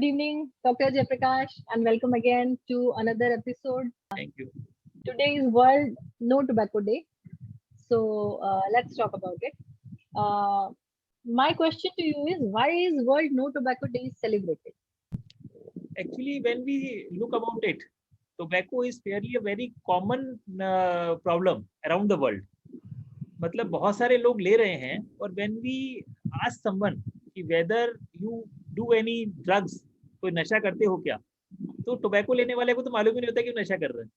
Good evening, Dr. Jayaprakash, and welcome again to another episode. Thank you. Today is World No Tobacco Day, so let's talk about it. Uh, my question to you is, why is World No Tobacco Day celebrated? Actually, when we look about it, tobacco is fairly a very common problem around the world. मतलब बहुत सारे लोग ले रहे हैं और when we ask someone कि whether you do any drugs, कोई नशा करते हो क्या, तो टोबैको लेने वाले को तो मालूम ही नहीं होता कि नशा कर रहे हैं.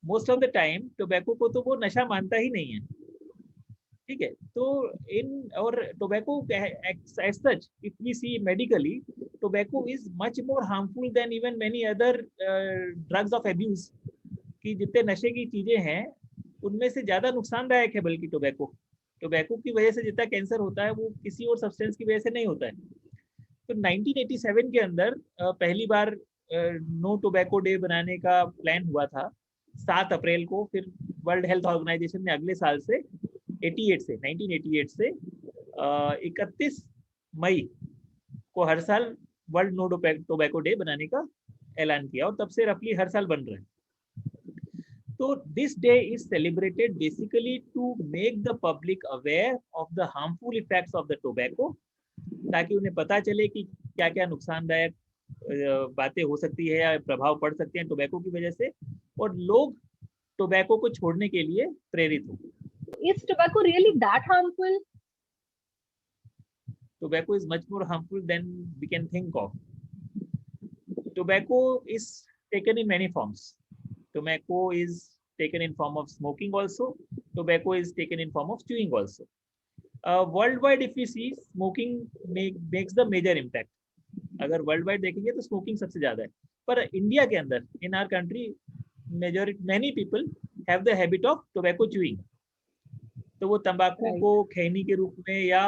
Most of the time tobacco को तो वो नशा मानता ही नहीं है. ठीक है, तो इन और tobacco as such if we see medically, tobacco is much more harmful than even many other drugs of abuse. कि जितने नशे की चीजें हैं उनमें से ज्यादा नुकसानदायक है बल्कि टोबैको की वजह से जितना कैंसर होता है वो किसी और सब्सटेंस की वजह से नहीं होता है. तो 1987 के अंदर पहली बार नो टोबैको डे बनाने का प्लान हुआ था 7 अप्रैल को. फिर वर्ल्ड हेल्थ ऑर्गेनाइजेशन ने अगले साल से 1988 से 31 मई को हर साल वर्ल्ड नो टोबैको डे बनाने का ऐलान किया और तब से रफली हर साल बन रहा है. तो this day is celebrated basically to make the public aware of the harmful effects of the tobacco, ताकि उन्हें पता चले कि क्या क्या नुकसानदायक बातें हो सकती है या प्रभाव पड़ सकते हैं टोबैको की वजह से, और लोग टोबैको को छोड़ने के लिए प्रेरित हो. Is tobacco really that harmful? Tobacco is much more harmful than we can think of. Tobacco is taken in many forms. Tobacco is taken in form of smoking also. Tobacco is taken in form of chewing also. Worldwide if we see, smoking makes the major impact. अगर world देखेंगे तो smoking सबसे ज्यादा है. पर India के अंदर in our country many people have the habit of tobacco chewing. तो वो तंबाकू को खैनी के रूप में या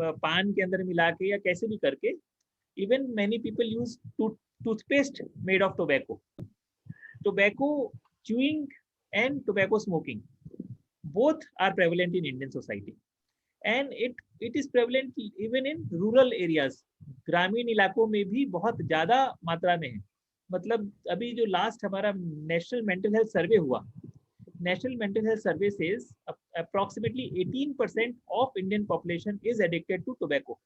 पान के अंदर मिला के या कैसे भी करके, even many people use toothpaste made of tobacco. Tobacco chewing and tobacco smoking both are prevalent in Indian society, and it is prevalent even in rural areas. ग्रामीण इलाकों में भी बहुत ज्यादा मात्रा में है. मतलब अभी जो लास्ट हमारा नेशनल मेंटल हेल्थ सर्वे हुआ, national mental health survey says approximately 18% of Indian population is addicted to tobacco.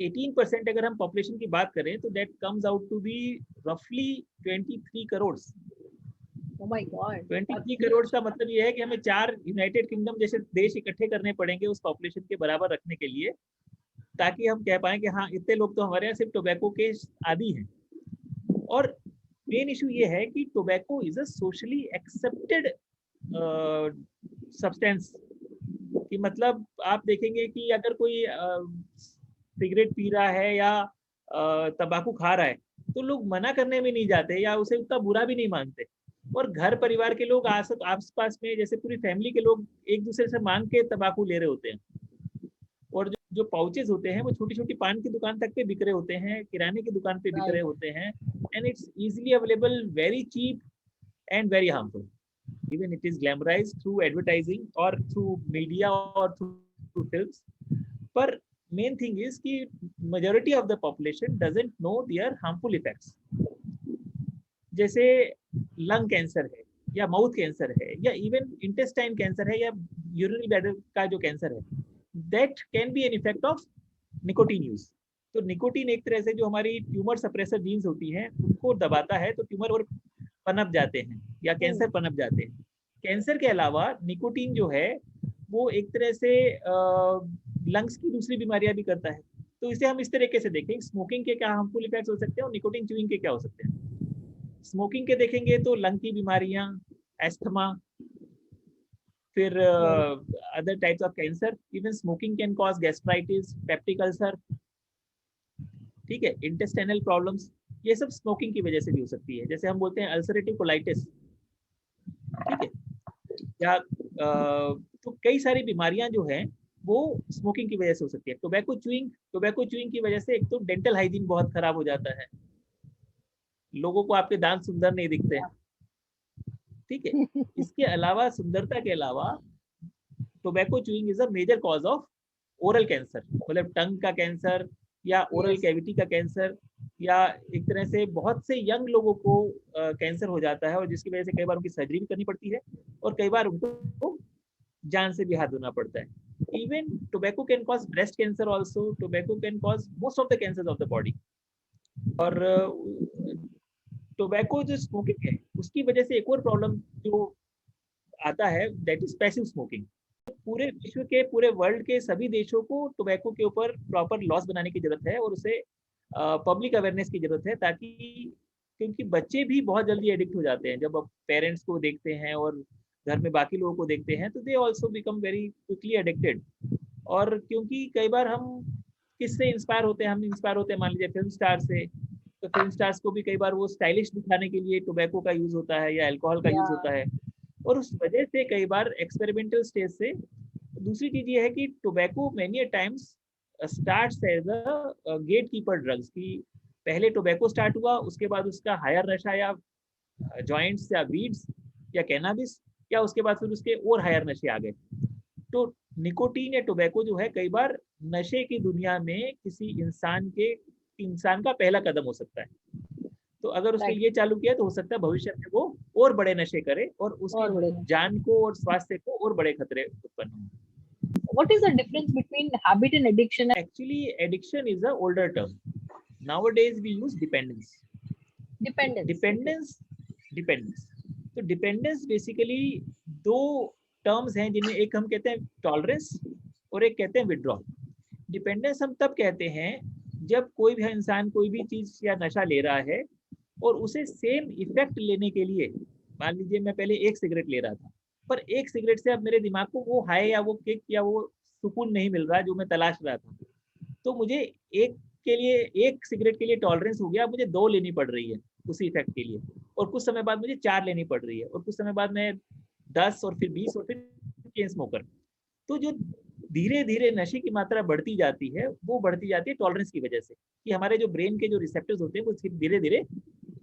18% अगर हम पॉपुलेशन की बात करें तो that comes out to be roughly 23 crores. Oh my God. 23 crore का मतलब ये है कि हमें 4 यूनाइटेड किंगडम जैसे देश इकट्ठे करने पड़ेंगे उस पॉपुलेशन के बराबर रखने के लिए, ताकि हम कह पाए कि हाँ इतने लोग तो हमारे यहाँ सिर्फ टोबैको के आदी हैं. और मेन इशू ये है कि tobacco is a socially accepted substance. कि मतलब आप देखेंगे कि अगर कोई सिगरेट पी रहा है या तंबाकू खा रहा है तो लोग मना करने में नहीं जाते या उसे उतना बुरा भी नहीं मानते. और घर परिवार के लोग आस पास में जैसे पूरी फैमिली के लोग एक दूसरे से मांग के तंबाकू ले रहे होते हैं. और जो पाउचेस होते हैं वो छोटी छोटी पान की दुकान तक पे बिक रहे होते हैं, किराने की दुकान पे बिक रहे होते हैं. And it's easily available, very cheap and very harmful. Even it is glamorised through advertising और थ्रू मीडिया और थ्रू फिल्म्स. पर मेन थिंग इज कि majority of the population doesn't know their harmful effects. जैसे lung cancer है या mouth cancer है या even intestine cancer है या यूरिनरी ब्लैडर का जो कैंसर है, that can be an effect of nicotine use. तो निकोटीन एक तरह से जो हमारी ट्यूमर सप्रेसर जीन्स होती हैं उनको दबाता है, तो ट्यूमर और पनप जाते हैं या कैंसर पनप जाते हैं. कैंसर के अलावा निकोटीन जो है वो एक तरह से लंग्स की दूसरी बीमारियां भी करता है. तो इसे हम इस तरीके से देखें, स्मोकिंग के क्या हार्मफुल इफेक्ट्स हो सकते हैं और निकोटीन च्यूइंग के क्या हो सकते हैं. स्मोकिंग के देखेंगे तो लंग की बीमारियां, एस्थमा, फिर other types of cancer. Even smoking can cause gastritis, peptic ulcer. ठीक है, इंटेस्टाइनल प्रॉब्लम्स, ये सब स्मोकिंग की वजह से भी हो सकती है. जैसे हम बोलते हैं अल्सरेटिव कोलाइटिस. ठीक है, या तो कई सारी बीमारियां जो हैं वो स्मोकिंग की वजह से हो सकती है. टोबैको च्यूइंग की वजह से एक तो डेंटल हाइजीन बहुत खराब हो जाता है, लोगों को आपके दांत सुंदर नहीं दिखते. ठीक है, इसके अलावा सुंदरता के अलावा tobacco chewing is a major cause of oral cancer, मतलब टंग का कैंसर या ओरल Yes. कैविटी का कैंसर, या एक तरह से बहुत से यंग लोगों को कैंसर हो जाता है, और जिसकी वजह से कई बार उनकी सर्जरी भी करनी पड़ती है, और कई बार उनको जान से भी हाथ धोना पड़ता है. Even tobacco can cause breast cancer also. Tobacco can cause most of the cancers of the body. और टोबैको जो स्मोकिंग है उसकी वजह से एक और प्रॉब्लम जो आता है, दैट इज पैसिव स्मोकिंग. पूरे विश्व के, पूरे वर्ल्ड के सभी देशों को टोबैको के ऊपर प्रॉपर लॉस बनाने की जरूरत है, और उसे पब्लिक अवेयरनेस की जरूरत है, ताकि, क्योंकि बच्चे भी बहुत जल्दी एडिक्ट हो जाते हैं जब पेरेंट्स को देखते हैं और घर में बाकी लोगों को देखते हैं, तो they also become very quickly addicted. और क्योंकि कई बार हम किससे इंस्पायर होते हैं, हम इंस्पायर होते हैं मान लीजिए फिल्म स्टार से, तो फिल्म स्टार्स को भी कई बार वो स्टाइलिश दिखाने के लिए टोबैको का यूज होता है या अल्कोहल का यूज Yeah. होता है, और उस वजह से कई बार एक्सपेरिमेंटल स्टेज से. दूसरी चीज ये है कि tobacco many times starts as a gatekeeper drugs, की पहले टोबैको स्टार्ट हुआ, उसके बाद उसका हायर नशा या जॉइंट्स या बीड्स या कैनाबिस, या उसके बाद फिर उसके और हायर नशे आ गए. तो निकोटीन या टोबैको जो है कई बार नशे की दुनिया में किसी इंसान का पहला कदम हो सकता है. तो अगर उसने Right. ये चालू किया तो हो सकता है भविष्य में वो और बड़े नशे करे और उसकी और बड़े. जान को और स्वास्थ्य को और बड़े खतरे उत्पन्न हों. What is the difference between habit and addiction? Actually, addiction is an older term. Nowadays we use dependence. Dependence. Dependence. तो डिपेंडेंस बेसिकली दो टर्म्स हैं जिनमें एक हम कहते हैं टॉलरेंस और एक कहते हैं विड्रॉल. डिपेंडेंस हम तब कहते हैं जब कोई भी इंसान कोई भी चीज या नशा ले रहा है और उसे सेम इफेक्ट लेने के लिए, मान लीजिए मैं पहले एक सिगरेट ले रहा था, पर एक सिगरेट से अब मेरे दिमाग को वो हाई या वो किक या वो सुकून नहीं मिल रहा जो मैं तलाश रहा था, तो मुझे एक सिगरेट के लिए टॉलरेंस हो गया, मुझे 2 लेनी पड़ रही है उसी इफेक्ट के लिए, और कुछ समय बाद मुझे 4 लेनी पड़ रही है, और कुछ समय बाद मैं 10 और फिर 20 और फिर चेन स्मोकर. तो जो धीरे धीरे नशे की मात्रा बढ़ती जाती है वो बढ़ती जाती है टॉलरेंस की वजह से, कि हमारे जो ब्रेन के जो रिसेप्टर्स होते हैं वो धीरे धीरे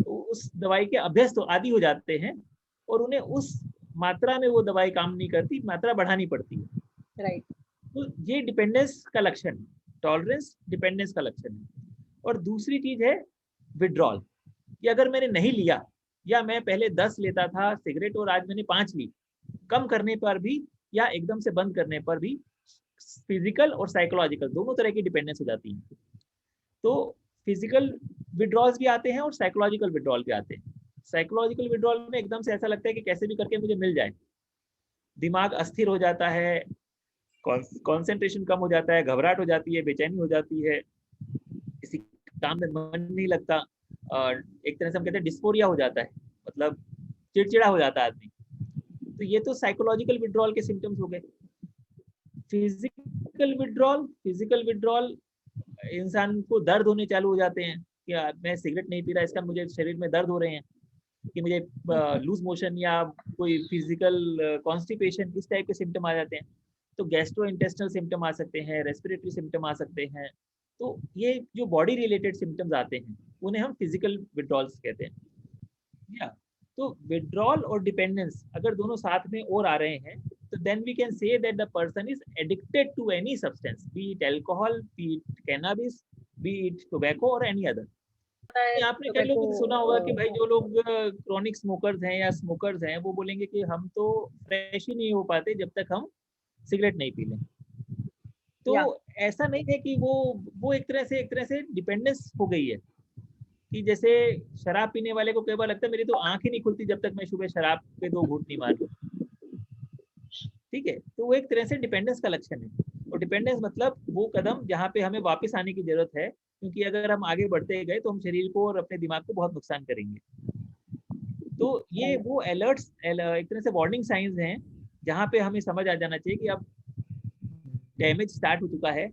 उस दवाई के अभ्यस्त आदी हो जाते हैं, और उन्हें उस मात्रा में वो दवाई काम नहीं करती, मात्रा बढ़ानी पड़ती है. Right. तो ये डिपेंडेंस का लक्षण है, टॉलरेंस डिपेंडेंस का लक्षण है. और दूसरी चीज है विड्रॉल, कि अगर मैंने नहीं लिया, या मैं पहले 10 लेता था सिगरेट और आज मैंने 5 ली, कम करने पर भी या एकदम से बंद करने पर भी फिजिकल और साइकोलॉजिकल दोनों तरह की डिपेंडेंस हो जाती है. तो फिजिकल विड्रॉल्स भी आते हैं और साइकोलॉजिकल विड्रॉल भी आते हैं. साइकोलॉजिकल विड्रॉल में एकदम से ऐसा लगता है कि कैसे भी करके मुझे मिल जाए, दिमाग अस्थिर हो जाता है, कंसंट्रेशन कम हो जाता है, घबराहट हो जाती है, बेचैनी हो जाती है, किसी काम में मन नहीं लगता, एक तरह से हम कहते हैं डिस्फोरिया हो जाता है, मतलब चिड़चिड़ा हो जाता है आदमी. तो ये तो साइकोलॉजिकल विड्रॉल के सिम्टम्स हो गए. फिजिकल विड्रॉल इंसान को दर्द होने चालू हो जाते हैं कि मैं सिगरेट नहीं पी रहा, इसका मुझे शरीर में दर्द हो रहे हैं, कि मुझे लूज मोशन या कोई फिजिकल कॉन्स्टिपेशन इस टाइप के सिम्टम आ जाते हैं. तो गैस्ट्रो इंटेस्टिनल सिम्टम आ सकते हैं, रेस्पिरेटरी सिम्टम आ सकते हैं. तो ये जो बॉडी रिलेटेड सिम्टम्स आते हैं उन्हें हम फिजिकल विड्रॉल्स कहते हैं. या तो विड्रॉल और डिपेंडेंस अगर दोनों साथ में और आ रहे हैं, तो then we can say that the person is addicted to any substance, be it alcohol, be it cannabis, be it tobacco और एनी अदर. आपने कई लोगों को सुना होगा कि भाई जो लोग क्रोनिक स्मोकर्स हैं या स्मोकर्स हैं वो बोलेंगे कि हम तो फ्रेश ही नहीं हो पाते जब तक हम सिगरेट नहीं पी लें. तो ऐसा नहीं है कि वो एक तरह से डिपेंडेंस हो गई है, कि जैसे शराब पीने वाले को कई बार लगता है मेरी तो आंख ही नहीं खुलती जब तक मैं सुबह शराब के 2 घूंट नहीं मार लूं. ठीक है, तो वो एक तरह से डिपेंडेंस का लक्षण है. और डिपेंडेंस मतलब वो कदम जहाँ पे हमें वापस आने की जरूरत है, क्योंकि अगर हम आगे बढ़ते गए तो हम शरीर को और अपने दिमाग को बहुत नुकसान करेंगे. तो ये वो अलर्ट्स, एक तरह से वार्निंग साइंस हैं जहाँ पे हमें समझ आ जाना चाहिए कि अब डैमेज स्टार्ट हो चुका है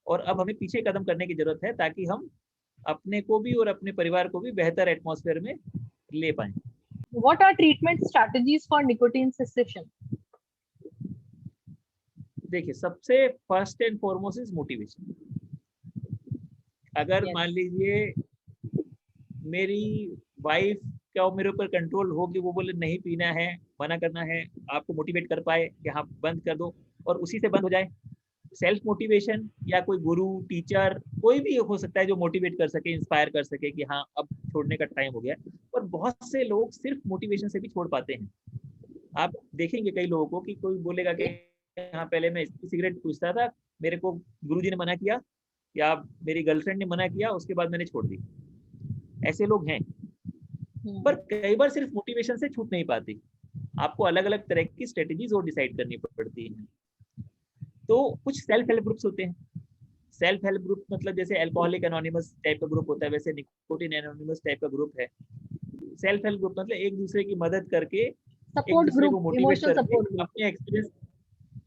और अब हमें पीछे कदम करने की जरूरत है, ताकि हम अपने को भी और अपने परिवार को भी बेहतर एटमॉस्फेयर में ले पाएं. What are treatment strategies for nicotine cessation? देखिए, सबसे first and foremost is motivation. अगर मान लीजिए मेरी वाइफ का मेरे ऊपर कंट्रोल हो कि वो बोले नहीं पीना है, मना करना है, आपको मोटिवेट कर पाए कि हाँ बंद कर दो और उसी से बंद हो जाए, सेल्फ मोटिवेशन या कोई गुरु, टीचर, कोई भी हो सकता है जो मोटिवेट कर सके, इंस्पायर कर सके कि हाँ अब छोड़ने का टाइम हो गया है। और बहुत से लोग सिर्फ मोटिवेशन से भी छोड़ पाते हैं। आप देखेंगे कई लोगों को कि कोई बोलेगा कि हाँ पहले मैं सिगरेट पूछता था, मेरे को गुरुजी ने मना किया या मेरी गर्लफ्रेंड ने मना किया, उसके बाद मैंने छोड़ दी। ऐसे लोग हैं। पर कई बार सिर्फ मोटिवेशन से छूट नहीं पाती, आपको अलग अलग तरह की स्ट्रेटेजीज और डिसाइड करनी पड़ती है। तो कुछ सेल्फ हेल्प ग्रुप्स होते हैं। सेल्फ हेल्प ग्रुप मतलब जैसे अल्कोहलिक एनोनिमस टाइप का ग्रुप होता है, वैसे निकोटिन एनोनिमस टाइप का ग्रुप है। सेल्फ हेल्प ग्रुप मतलब एक दूसरे की मदद करके, एक सपोर्ट दूसरे को ग्रुप, मोटिवेट इमोशनल करके सपोर्ट ग्रुप। अपने एक्सपीरियंस,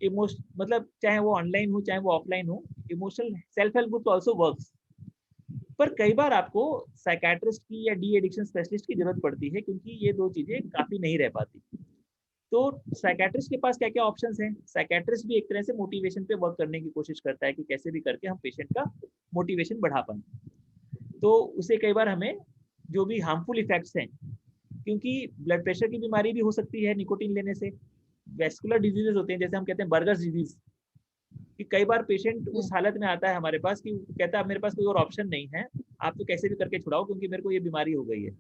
इमोशन मतलब चाहे वो ऑनलाइन हो चाहे वो ऑफलाइन हो, emotional self help group also works. पर कई बार आपको साइकेट्रिस्ट की या डी एडिक्शन स्पेशलिस्ट की जरूरत पड़ती है, क्योंकि ये दो चीजें काफी नहीं रह पाती। तो साइकेट्रिस्ट के पास क्या क्या ऑप्शंस हैं? साइकेट्रिस्ट भी एक तरह से मोटिवेशन पे वर्क करने की कोशिश करता है कि कैसे भी करके हम पेशेंट का मोटिवेशन बढ़ा पाए। तो उसे कई बार हमें जो भी हार्मफुल इफेक्ट्स हैं, क्योंकि ब्लड प्रेशर की बीमारी भी हो सकती है निकोटीन लेने से, वेस्कुलर डिजीजेस होते हैं, जैसे हम कहते हैं बर्गर्स डिजीज, कि कई बार पेशेंट उस हालत में आता है हमारे पास कि कहता है मेरे पास कोई और ऑप्शन नहीं है, आप तो कैसे भी करके छुड़ाओ क्योंकि मेरे को ये बीमारी हो गई है।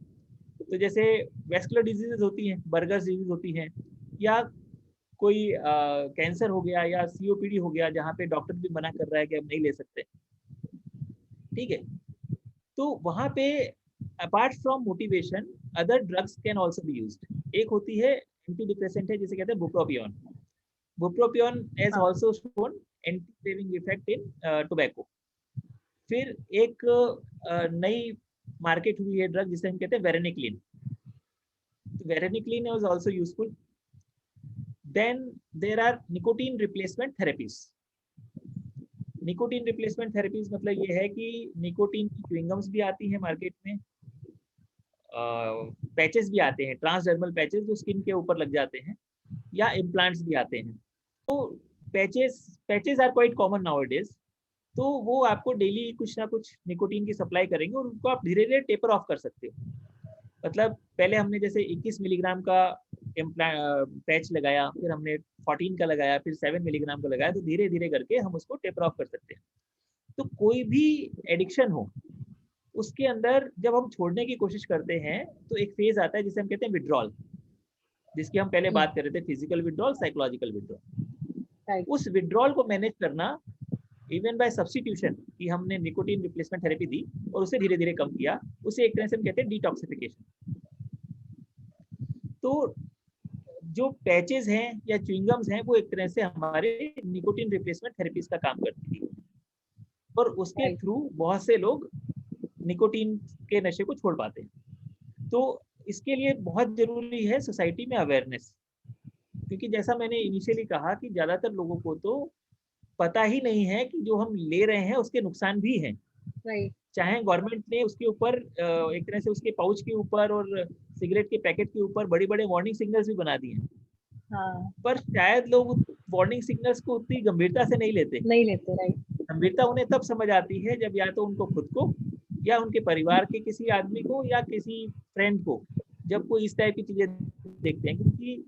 तो जैसे वेस्कुलर डिजीजेस होती हैं, बर्गर्स डिजीज होती हैं, या कोई कैंसर हो गया या सीओपीडी हो गया जहाँ पे डॉक्टर भी मना कर रहा है कि आप नहीं ले सकते, ठीक है। तो वहाँ पे apart from motivation other drugs can also be used. एक होती है एंटी डिप्रेसेंट है जिसे कहते हैं बुप्रोपियोन। बुप्रोपियोन हैज हाँ। Also shown anti craving effect in tobacco. फिर एक नई मार्केट हुई है ड्रग जिसे हम कहते हैं varenicline. Varenicline is also useful. Then there are nicotine replacement therapies. Nicotine replacement therapies मतलब ये है कि निकोटीन की च्युइंगम्स भी आती हैं मार्केट में, पैचेस भी आते हैं, ट्रांसडर्मल पैचेस जो स्किन के ऊपर लग जाते हैं, या इम्प्लांट्स भी आते हैं। तो patches patches are quite common nowadays. तो वो आपको डेली कुछ ना कुछ निकोटीन की सप्लाई करेंगे और उनको आप धीरे धीरे टेपर ऑफ कर सकते हो। मतलब पहले हमने जैसे 21 मिलीग्राम का पैच लगाया, फिर हमने 14 का लगाया, फिर 7 मिलीग्राम का लगाया, तो धीरे धीरे करके हम उसको टेपर ऑफ कर सकते हैं। तो कोई भी एडिक्शन हो उसके अंदर जब हम छोड़ने की कोशिश करते हैं तो एक फेज आता है जिसे हम कहते हैं विड्रॉल, जिसकी हम पहले बात कर रहे थे, physical withdrawal, psychological withdrawal. Right. उस विड्रॉल को मैनेज करना इवन बाय सब्स्टिट्यूशन, कि हमने निकोटीन रिप्लेसमेंट थेरेपी दी और उसे धीरे धीरे कम किया, उसे एक तरह से हम कहते हैं डिटॉक्सिफिकेशन। तो जो पैचेस हैं या च्युइंगम्स हैं वो एक तरह से हमारे निकोटीन रिप्लेसमेंट थेरेपीज का काम करती है, और उसके राइट। थ्रू बहुत से लोग निकोटीन के नशे को छोड़ पाते हैं। तो इसके लिए बहुत जरूरी है सोसाइटी में अवेयरनेस, क्योंकि जैसा मैंने इनिशियली कहा कि ज्यादातर लोगों को तो पता ही नहीं है कि जो हम ले रहे हैं उसके नुकसान भी हैं। राइट। चाहे गवर्नमेंट ने उसके ऊपर एक तरह से उसके पाउच के ऊपर और सिगरेट के पैकेट के ऊपर बड़ी बड़े वार्निंग सिग्नल्स भी बना दिए हैं, हाँ। पर शायद लोग वार्निंग सिग्नल्स को उतनी गंभीरता से नहीं लेते। नहीं लेते। राइट। गंभीरता उन्हें तब समझ आती है जब या तो उनको खुद को या उनके परिवार के किसी आदमी को या किसी फ्रेंड को जब कोई इस टाइप की चीजें देखते हैं। क्योंकि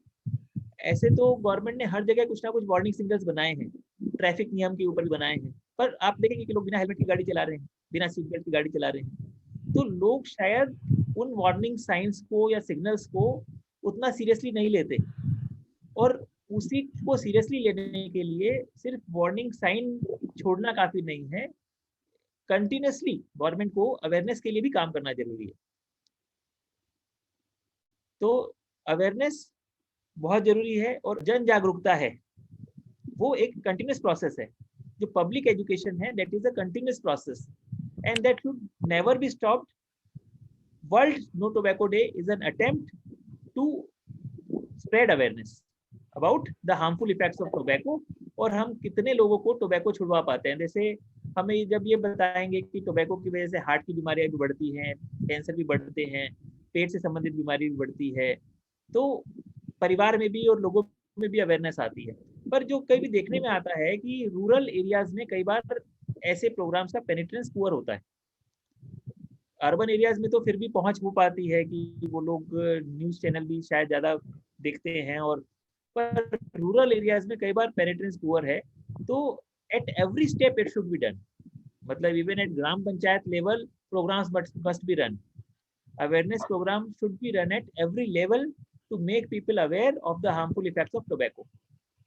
ऐसे तो गवर्नमेंट ने हर जगह कुछ ना कुछ वार्निंग सिग्नल्स बनाए हैं, ट्रैफिक नियम के ऊपर भी बनाए हैं, पर आप देखेंगे कि लोग बिना हेलमेट की गाड़ी चला रहे हैं, बिना सीट बेल्ट की गाड़ी चला रहे हैं। तो लोग शायद उन वार्निंग साइंस को या सिग्नल्स को उतना सीरियसली नहीं लेते, और उसी को सीरियसली लेने के लिए सिर्फ वार्निंग साइन छोड़ना काफी नहीं है, कंटिन्यूसली गवर्नमेंट को अवेयरनेस के लिए भी काम करना जरूरी है। तो अवेयरनेस बहुत जरूरी है, और जन जागरूकता है वो एक कंटिन्यूस प्रोसेस है। जो पब्लिक एजुकेशन है that is a continuous process and that should never be stopped. World no tobacco day is an attempt to spread awareness about the harmful effects of tobacco, और हम कितने लोगों को tobacco छुड़वा पाते हैं। जैसे हमें जब ये बताएंगे कि टोबैको की वजह से हार्ट की बीमारियां भी बढ़ती हैं, कैंसर भी बढ़ते हैं, पेट से संबंधित बीमारी भी बढ़ती है, तो परिवार में भी और लोगों में भी अवेयरनेस आती है। पर जो कई भी देखने में आता है कि रूरल एरियाज में कई बार ऐसे प्रोग्राम्स का पेनिट्रेंस पुअर होता है। अर्बन एरियाज में तो फिर भी पहुंच हो पाती है कि वो लोग न्यूज चैनल भी शायद ज्यादा देखते हैं, और पर रूरल एरियाज में कई बार पेनिट्रेंस पुअर है। तो At every step it should be done. मतलब even at gram panchayat level programs must be run. Awareness program should be run at every level to make people aware of the harmful effects of tobacco.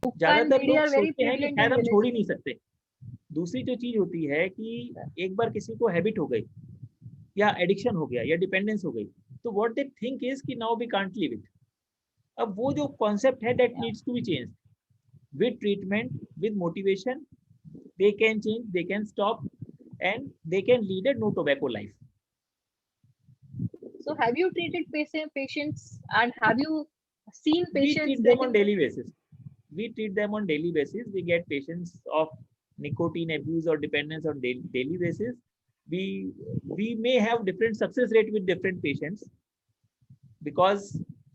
Hookah and ज्यादातर बीड़ी लोग are very सोचते हैं कि prevalent शायद in हम छोड़ ही villages. नहीं सकते. दूसरी जो चीज होती है कि एक बार किसी को हैबिट हो गई या एडिक्शन हो गया या डिपेंडेंस हो गई, तो व्हाट दे थिंक इज कि now we can't live it. अब वो जो कॉन्सेप्ट है that needs to be change. With treatment, with motivation, they can change, they can stop, and they can lead a no tobacco life. So have you treated patients and have you seen We patients treat them on getting daily basis. We treat them on daily basis. We get patients of nicotine abuse or dependence on daily basis. We may have different success rate with different patients because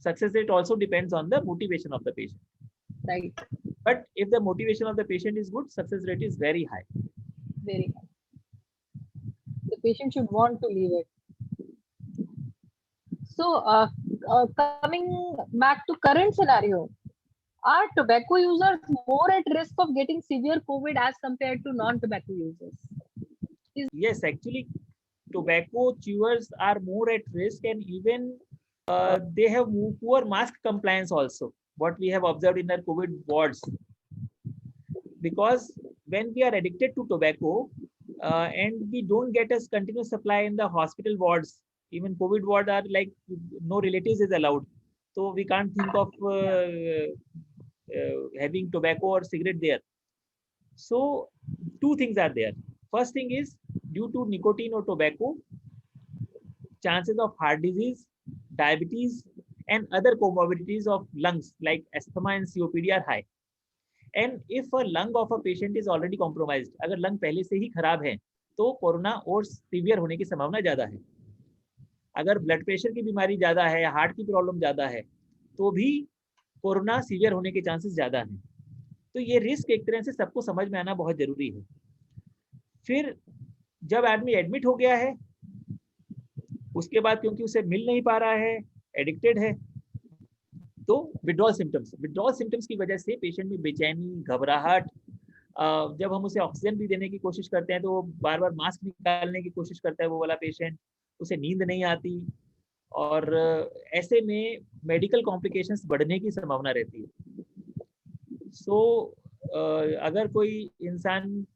success rate also depends on the motivation of the patient. right? But if the motivation of the patient is good, success rate is very high. Very high. The patient should want to leave it. So coming back to current scenario, are tobacco users more at risk of getting severe COVID as compared to non-tobacco users? Yes, actually, tobacco chewers are more at risk, and even they have poor mask compliance also. What we have observed in our COVID wards, because when we are addicted to tobacco and we don't get a continuous supply in the hospital wards, even COVID ward are like no relatives is allowed, so we can't think of having tobacco or cigarette there. So two things are there. First thing is, due to nicotine or tobacco, chances of heart disease, diabetes, and other comorbidities of lungs like asthma and COPD are high. And if a lung of a patient is already compromised, अगर lung पहले से ही खराब है, तो corona और severe होने की संभावना ज्यादा है. अगर ब्लड प्रेशर की बीमारी ज्यादा है या हार्ट की प्रॉब्लम ज्यादा है, तो भी कोरोना सीवियर होने के चांसेस ज्यादा हैं. तो ये रिस्क एक तरह से सबको समझ में आना बहुत जरूरी है. फिर जब आदमी एडमिट हो गया है, उसके बाद क्योंकि उसे मिल नहीं पा रहा है, एडिक्टेड है, तो विड्रॉल सिम्टम्स की वजह से पेशेंट में बेचैनी, घबराहट, जब हम उसे ऑक्सीजन भी देने की कोशिश करते हैं तो वो बार बार मास्क निकालने की कोशिश करता है वो वाला पेशेंट, उसे नींद नहीं आती, और ऐसे में मेडिकल कॉम्प्लिकेशंस बढ़ने की संभावना रहती है. सो अगर कोई इंसान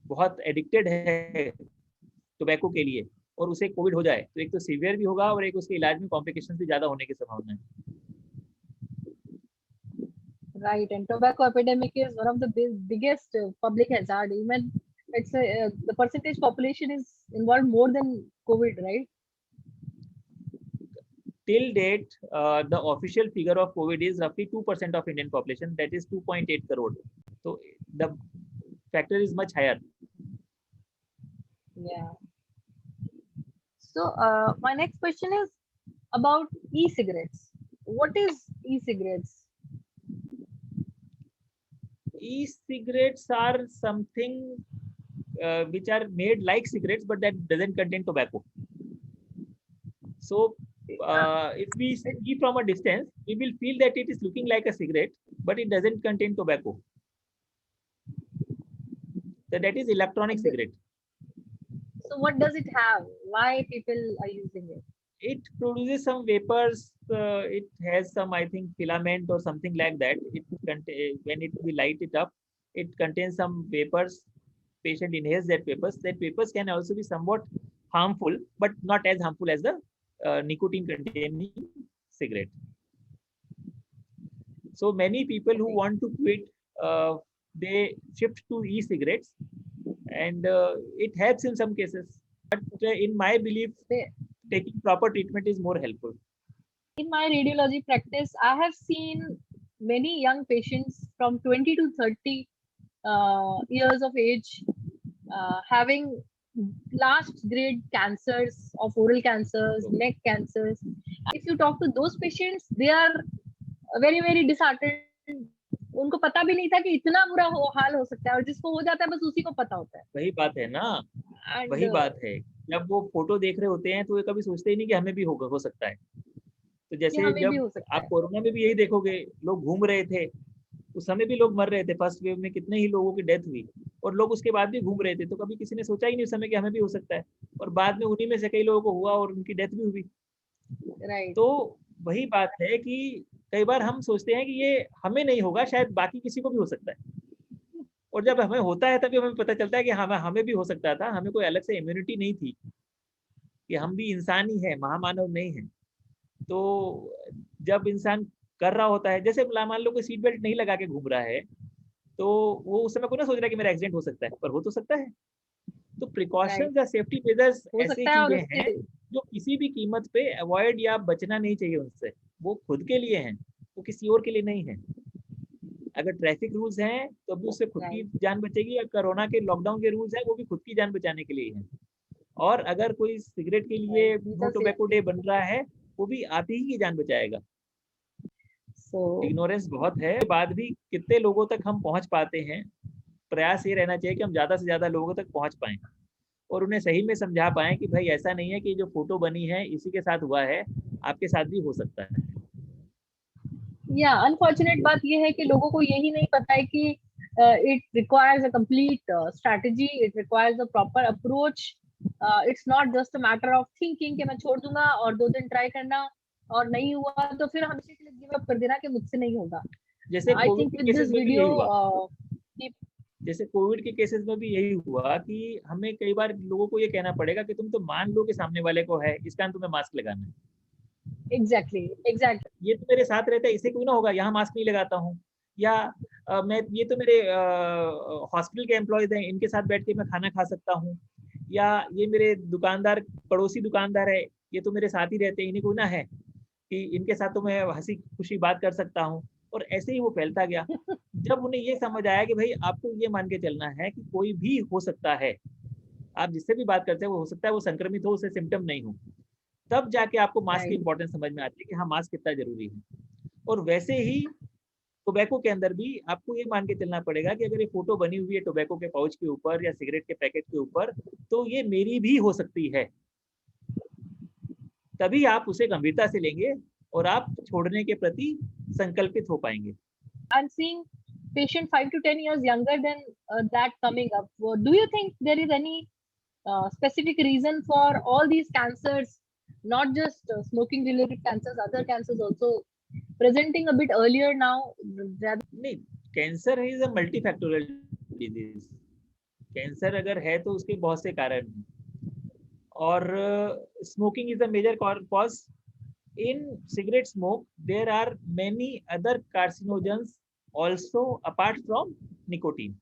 बहुत एडिक्टेड है टोबैको के लिए और उसे कोविड हो जाए, तो एक तो सीवियर भी होगा और एक उसके इलाज में कॉम्प्लिकेशंस भी ज्यादा होने की संभावना है. Right, and tobacco epidemic is one of the biggest public hazard. Even it's the percentage population is involved more than COVID, right? Till date, the official figure of COVID is roughly 2% of Indian population, that is 2.8 crore. So the factor is much higher. Yeah. So my next question is about e-cigarettes. What is e-cigarettes? E-cigarettes are something which are made like cigarettes, but that doesn't contain tobacco. So if we see from a distance, we will feel that it is looking like a cigarette, but it doesn't contain tobacco. So that is electronic cigarette. So what does it have? Why people are using it? It produces some vapors. It has some, I think, filament or something like that. It when we light it up, it contains some vapors. Patient inhales that vapors. That vapors can also be somewhat harmful, but not as harmful as the nicotine-containing cigarette. So many people who want to quit, they shift to e-cigarettes, and it helps in some cases. But in my belief, taking proper treatment is more helpful. In my radiology practice, I have seen many young patients from 20 to 30 years of age having last grade cancers of oral cancers, neck cancers. If you talk to those patients, they are very, very disheartened. उनको पता भी नहीं था कि इतना बुरा हाल हो सकता है, और जिसको हो जाता है बस उसी को पता होता है. वही बात है ना, वही बात है. जब वो फोटो देख रहे होते हैं तो ये कभी सोचते ही नहीं कि हमें भी हो सकता है. तो जैसे जब आप कोरोना में भी यही देखोगे, लोग घूम रहे थे, उस समय भी लोग मर रहे थे, फर्स्ट वेव में कितने ही लोगों की डेथ हुई और लोग उसके बाद भी घूम रहे थे। तो कभी किसी ने सोचा ही नहीं उस समय कि हमें भी हो सकता है, और बाद में उन्हीं में से कई लोगों को हुआ और उनकी डेथ भी हुई। राइट। तो वही बात है कि कई बार हम सोचते हैं कि ये हमें नहीं होगा, शायद बाकी किसी को भी हो सकता है, और जब हमें होता है तभी हमें पता चलता है कि हमें भी हो सकता था, हमें कोई अलग से इम्यूनिटी नहीं थी, कि हम भी इंसान ही है, महामानव नहीं है। तो जब इंसान कर रहा होता है, जैसे मान लो कोई सीट बेल्ट नहीं लगा के घूम रहा है, तो वो उस समय कोई ना सोच रहा है कि मेरा एक्सीडेंट हो सकता है, पर हो तो सकता है। तो राइट, प्रिकॉशंस या सेफ्टी मेजर्स हो ऐसी सकता है। और चीजें उससे हैं जो किसी भी कीमत पे अवॉइड या बचना नहीं चाहिए उनसे। वो खुद के लिए हैं, वो किसी और के लिए नहीं है। अगर ट्रैफिक रूल्स हैं तो भी उससे खुद की राइट, जान बचेगी, या कोरोना के लॉकडाउन के रूल्स हैं वो भी खुद की जान बचाने के लिए हैं। और अगर कोई सिगरेट के राइट, लिए these no are tobacco safety day बन रहा measures. है, वो भी आप ही की जान बचाएगा। So इग्नोरेंस बहुत है, बाद भी कितने लोगों तक हम पहुंच पाते हैं। प्रयास ये रहना चाहिए कि हम ज़्यादा से ज़्यादा लोगों तक पहुंच पाएँ और उन्हें सही में समझा पाएँ कि भाई ऐसा नहीं है कि जो फ़ोटो बनी है इसी के साथ हुआ है, आपके साथ भी हो सकता है। या अनफॉर्चुनेट बात ये है कि लोगों को यही नहीं पता है कि it requires a complete strategy, it requires a proper approach. It's not just a matter of thinking कि मैं छोड़ दूंगा और 2 दिन ट्राई करना, और नहीं हुआ तो फिर हमेशा के लिए गिव अप कर देना कि मुझसे नहीं होगा। जैसे आई कोविड थिंक के विद केसेस दिस में भी यही वीडियो हुआ। जैसे कोविड के केसेस में भी यही हुआ कि हमें कई बार लोगों को ये कहना पड़ेगा कि तुम तो मान लो कि सामने वाले को है, इस कारण तुम्हें मास्क लगाना है। Exactly, exactly. ये तो मेरे साथ रहता है, इससे क्यों ना होगा, यहाँ मास्क नहीं लगाता हूँ। या मैं ये तो मेरे हॉस्पिटल के एम्प्लॉयज हैं, इनके साथ बैठ के मैं खाना खा सकता हूँ। या ये मेरे दुकानदार, पड़ोसी दुकानदार है, ये तो मेरे साथ ही रहते हैं, इन्हें क्यों ना है कि इनके साथ तो मैं हंसी खुशी बात कर सकता हूँ। और ऐसे ही वो फैलता गया। जब उन्हें ये समझ आया कि भाई आपको ये मान के चलना है कि कोई भी हो सकता है, आप जिससे भी बात करते हैं वो हो सकता है वो संक्रमित हो, उसे सिम्टम नहीं हो, तब जाके आपको मास्क की राइट, इंपॉर्टेंस समझ में आती है कि हाँ मास्क कितना जरूरी है। और वैसे ही टोबैको के अंदर भी आपको ये मान के चलना पड़ेगा कि अगर ये फोटो बनी हुई है टोबैको के पाउच के ऊपर या सिगरेट के पैकेट के ऊपर, तो ये मेरी भी हो सकती है। तभी आप उसे गंभीरता से लेंगे और आप छोड़ने के प्रति संकल्पित हो पाएंगे। I'm seeing patient 5 to 10 years younger than that coming up. Do you think there is any specific reason for all these cancers, not just smoking related cancers, other cancers also presenting a bit earlier now? नहीं, cancer is a multifactorial disease. Cancer अगर है तो उसके बहुत से कारण हैं, और smoking is a major cause. In cigarette smoke there are many other carcinogens also apart from nicotine.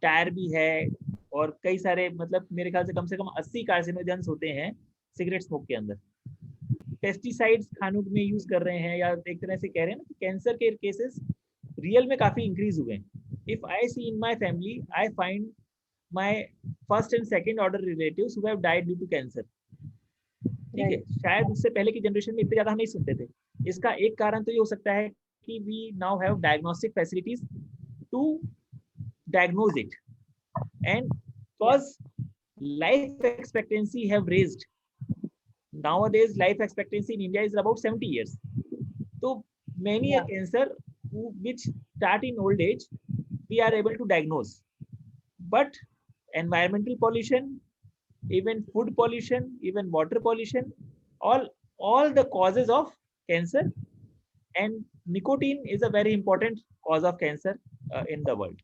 Tar भी है, और कई सारे, मतलब मेरे ख्याल से कम 80 कार्सिनोजेंस होते हैं सिगरेट स्मोक के अंदर। पेस्टिसाइड्स खानों में यूज कर रहे हैं, या एक तरह से कह रहे हैं ना कि कैंसर के केसेस रियल में काफी इंक्रीज हुए हैं। If I see in my family, I find my first and second order relatives who have died due to cancer. ठीक है, Right. शायद उससे पहले की जनरेशन में इतने ज्यादा हम नहीं सुनते थे। इसका एक कारण तो ये हो सकता है कि we now have diagnostic facilities to diagnose it, and Yeah. because life expectancy have raised, nowadays life expectancy in India is about 70 years. So many a Yeah. cancer which start in old age, we are able to diagnose. But environmental pollution, even food pollution, even water pollution, all the causes of cancer, and nicotine is a very important cause of cancer in the world.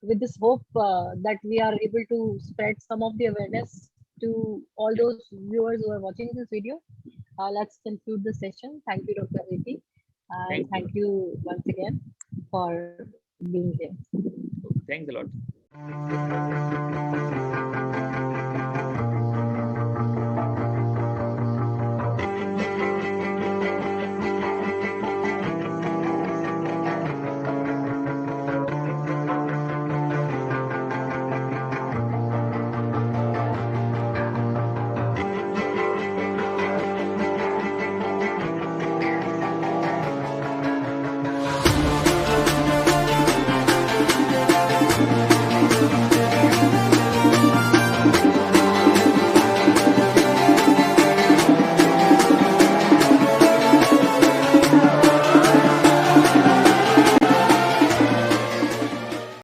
With this hope that we are able to spread some of the awareness to all Yeah. those viewers who are watching this video, let's conclude the session. Thank you, Dr. Aditi, and Thank thank you. you once again for being here. Thanks a lot.